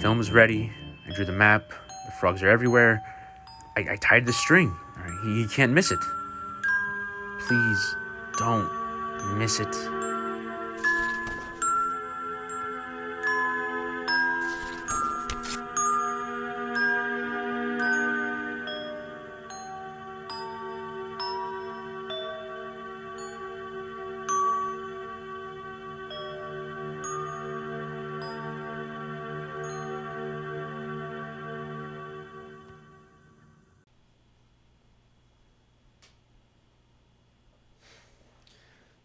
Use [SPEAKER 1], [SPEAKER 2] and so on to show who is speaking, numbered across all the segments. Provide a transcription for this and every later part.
[SPEAKER 1] film is ready. I drew the map. The frogs are everywhere. I tied the string. All right? He can't miss it. Please don't miss it.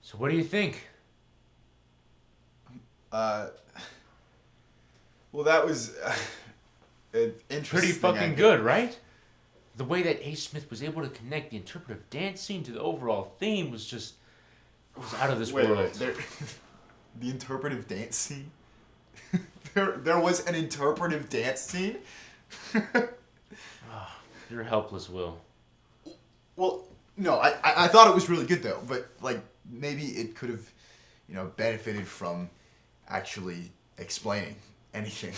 [SPEAKER 1] So what do you think?
[SPEAKER 2] Well, that was interesting.
[SPEAKER 1] Pretty fucking good, right? The way that A. Smith was able to connect the interpretive dance scene to the overall theme was just... It was out of this world.
[SPEAKER 2] Wait, the interpretive dance scene? there was an interpretive dance scene?
[SPEAKER 1] You're helpless, Will.
[SPEAKER 2] Well, no, I thought it was really good, though. But, like, maybe it could have, benefited from actually explaining anything.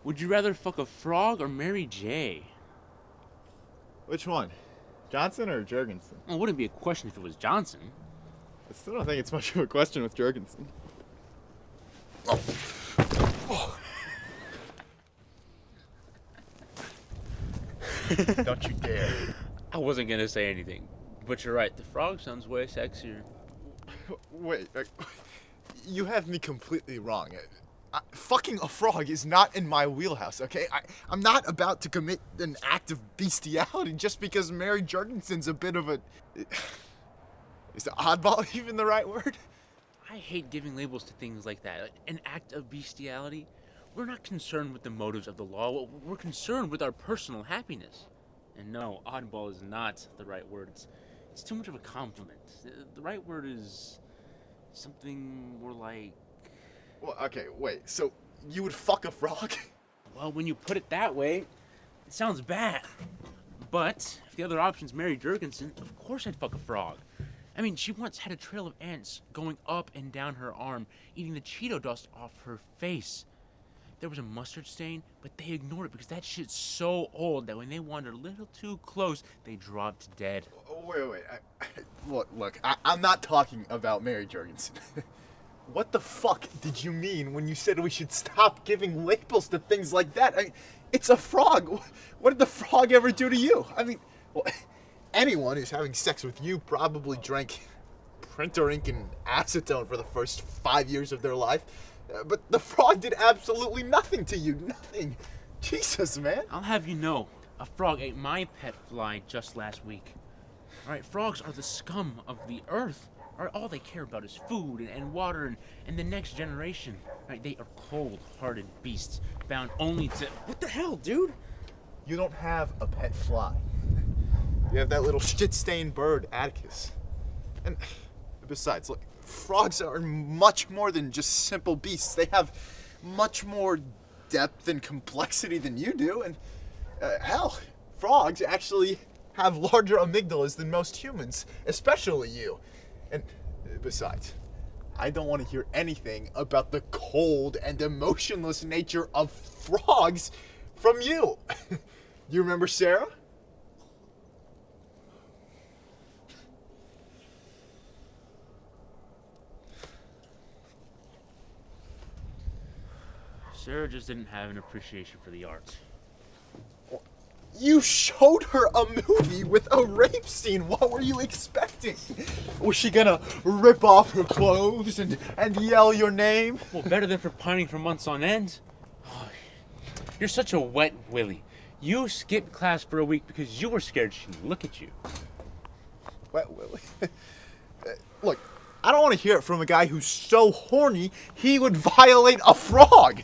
[SPEAKER 1] Would you rather fuck a frog or Mary J?
[SPEAKER 3] Which one? Johnson or Jurgensen?
[SPEAKER 1] Well, it wouldn't be a question if it was Johnson.
[SPEAKER 3] I still don't think it's much of a question with Jurgensen.
[SPEAKER 2] Don't you dare.
[SPEAKER 1] I wasn't gonna say anything, but you're right. The frog sounds way sexier.
[SPEAKER 3] Wait, you have me completely wrong. Fucking a frog is not in my wheelhouse, okay? I'm not about to commit an act of bestiality just because Mary Jurgensen's a bit of a... Is oddball even the right word?
[SPEAKER 1] I hate giving labels to things like that. Like an act of bestiality. We're not concerned with the motives of the law. We're concerned with our personal happiness. And no, oddball is not the right word. It's too much of a compliment. The right word is something more like...
[SPEAKER 3] Well, okay, wait, so you would fuck a frog?
[SPEAKER 1] Well, when you put it that way, it sounds bad. But if the other option's Mary Jurgensen, of course I'd fuck a frog. I mean, she once had a trail of ants going up and down her arm, eating the Cheeto dust off her face. There was a mustard stain, but they ignored it because that shit's so old that when they wandered a little too close, they dropped dead.
[SPEAKER 3] Wait, look, I'm not talking about Mary Jurgensen. What the fuck did you mean when you said we should stop giving labels to things like that? I mean, it's a frog. What did the frog ever do to you? I mean, well, anyone who's having sex with you probably drank printer ink and acetone for the first 5 years of their life. But the frog did absolutely nothing to you. Nothing. Jesus, man.
[SPEAKER 1] I'll have you know, a frog ate my pet fly just last week. All right, frogs are the scum of the earth. All they care about is food and water and the next generation. Right? They are cold-hearted beasts, bound only to... What the hell, dude?
[SPEAKER 3] You don't have a pet fly. You have that little shit-stained bird, Atticus. And besides, look, frogs are much more than just simple beasts. They have much more depth and complexity than you do. And hell, frogs actually have larger amygdalas than most humans, especially you. And besides, I don't want to hear anything about the cold and emotionless nature of frogs from you. You remember Sarah?
[SPEAKER 1] Sarah just didn't have an appreciation for the arts.
[SPEAKER 3] You showed her a movie with a rape scene. What were you expecting? Was she gonna rip off her clothes and yell your name?
[SPEAKER 1] Well, better than for pining for months on end. Oh, you're such a wet willy. You skipped class for a week because you were scared she'd look at you.
[SPEAKER 3] Look, I don't want to hear it from a guy who's so horny he would violate a frog.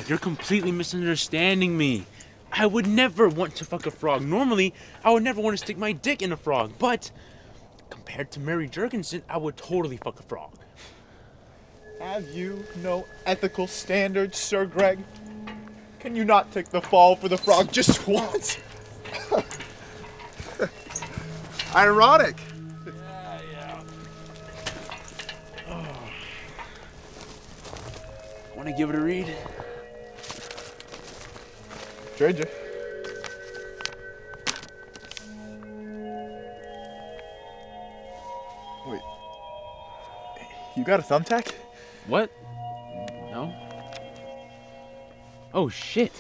[SPEAKER 1] You're completely misunderstanding me. I would never want to fuck a frog. Normally, I would never want to stick my dick in a frog, but compared to Mary Jurgensen, I would totally fuck a frog.
[SPEAKER 3] Have you no ethical standards, Sir Greg? Can you not take the fall for the frog just once? Ironic.
[SPEAKER 1] Yeah. Want to give it a read?
[SPEAKER 3] Trade you. Wait. You got a thumbtack?
[SPEAKER 1] What? No? Oh, shit.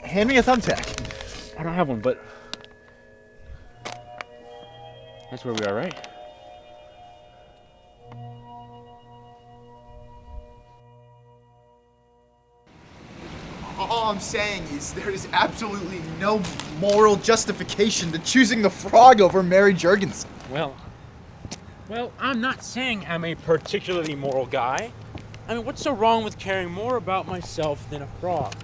[SPEAKER 3] Hand me a thumbtack.
[SPEAKER 1] I don't have one, but that's where we are, right?
[SPEAKER 3] All I'm saying is there is absolutely no moral justification to choosing the frog over Mary Jurgensen.
[SPEAKER 1] Well, I'm not saying I'm a particularly moral guy. I mean, what's so wrong with caring more about myself than a frog?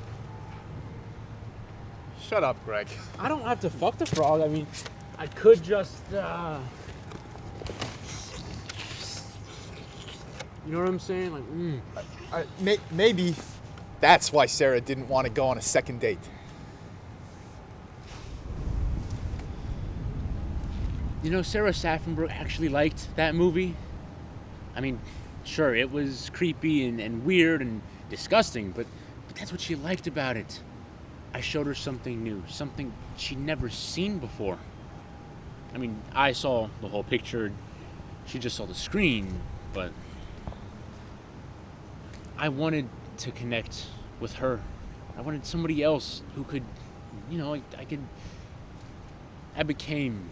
[SPEAKER 3] Shut up, Greg.
[SPEAKER 1] I don't have to fuck the frog. I mean, I could just, you know what I'm saying? Like,
[SPEAKER 3] Maybe that's why Sarah didn't want to go on a second date.
[SPEAKER 1] You know, Sarah Saffenberg actually liked that movie. I mean, sure, it was creepy and weird and disgusting, but that's what she liked about it. I showed her something new, something she'd never seen before. I mean, I saw the whole picture, she just saw the screen, but I wanted to connect with her. I wanted somebody else who could, you know, I became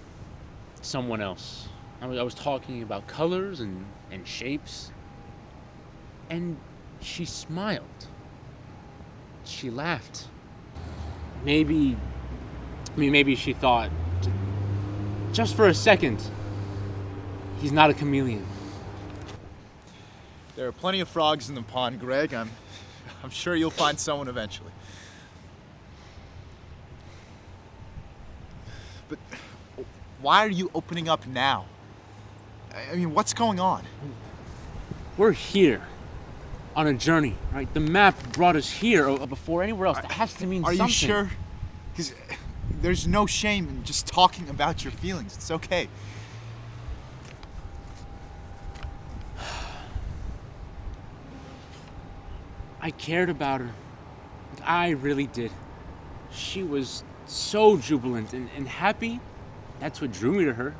[SPEAKER 1] someone else. I was talking about colors and shapes, and she smiled. She laughed. Maybe she thought, just for a second, he's not a chameleon.
[SPEAKER 3] There are plenty of frogs in the pond, Greg. I'm sure you'll find someone eventually. But why are you opening up now? I mean, what's going on?
[SPEAKER 1] We're here on a journey, right? The map brought us here before anywhere else. That has to mean something.
[SPEAKER 3] Are you sure? Because there's no shame in just talking about your feelings. It's okay.
[SPEAKER 1] I cared about her. I really did. She was so jubilant and happy. That's what drew me to her.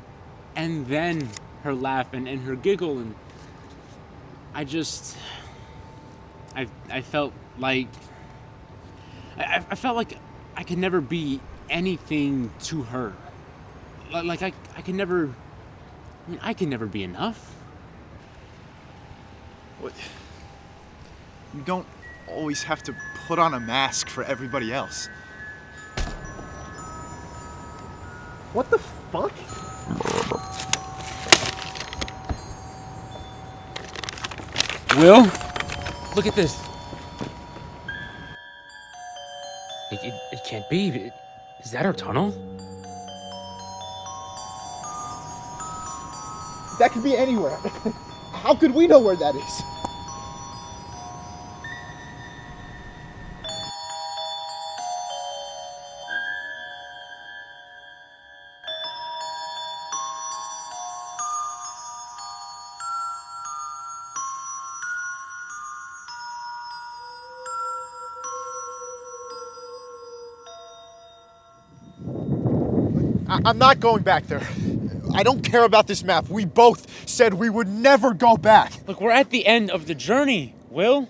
[SPEAKER 1] And then her laugh and her giggle, and I felt like I felt like I could never be anything to her. Like I could never, I mean, I can never be enough.
[SPEAKER 3] What? You don't always have to put on a mask for everybody else. What the fuck?
[SPEAKER 1] Will, look at this. It can't be. Is that our tunnel?
[SPEAKER 3] That could be anywhere. How could we know where that is? I'm not going back there. I don't care about this map. We both said we would never go back.
[SPEAKER 1] Look, we're at the end of the journey, Will.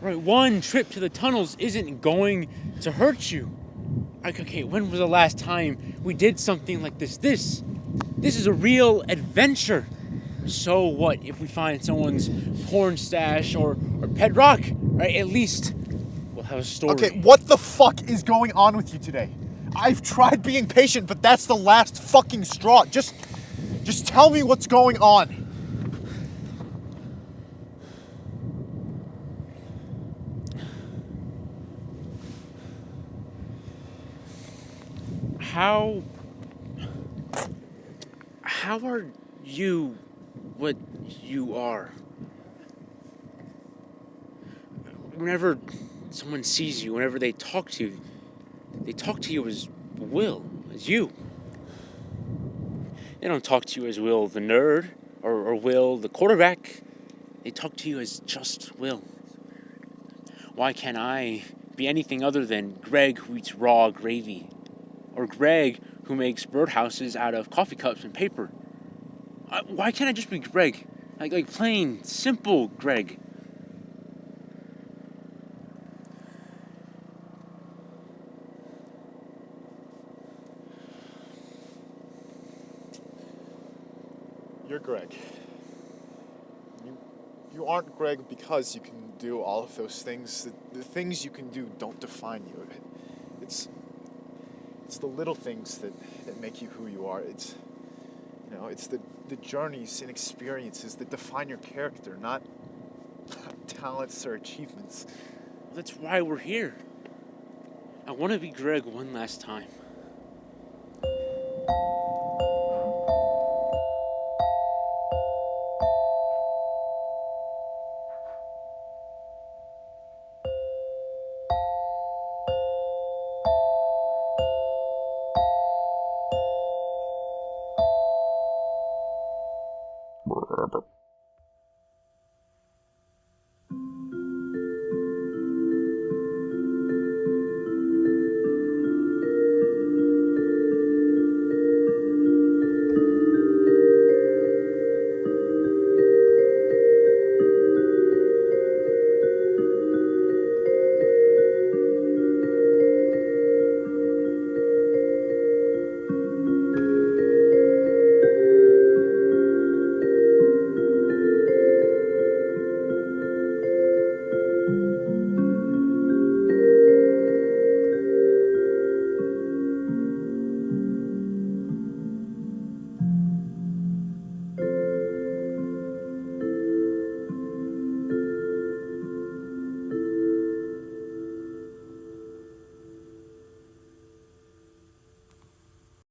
[SPEAKER 1] Right, one trip to the tunnels isn't going to hurt you. Like, okay, when was the last time we did something like this? This is a real adventure. So what if we find someone's porn stash or pet rock? Right, at least we'll have a story.
[SPEAKER 3] Okay, what the fuck is going on with you today? I've tried being patient, but that's the last fucking straw. Just Just tell me what's going on.
[SPEAKER 1] How are you what you are? Whenever someone sees you, whenever they talk to you as Will, as you. They don't talk to you as Will the nerd or Will the quarterback. They talk to you as just Will. Why can't I be anything other than Greg who eats raw gravy? Or Greg who makes birdhouses out of coffee cups and paper? Why can't I just be Greg? Like plain, simple Greg.
[SPEAKER 3] You're Greg. You aren't Greg because you can do all of those things. The things you can do don't define you. It's the little things that make you who you are. It's the journeys and experiences that define your character, not talents or achievements.
[SPEAKER 1] That's why we're here. I want to be Greg one last time.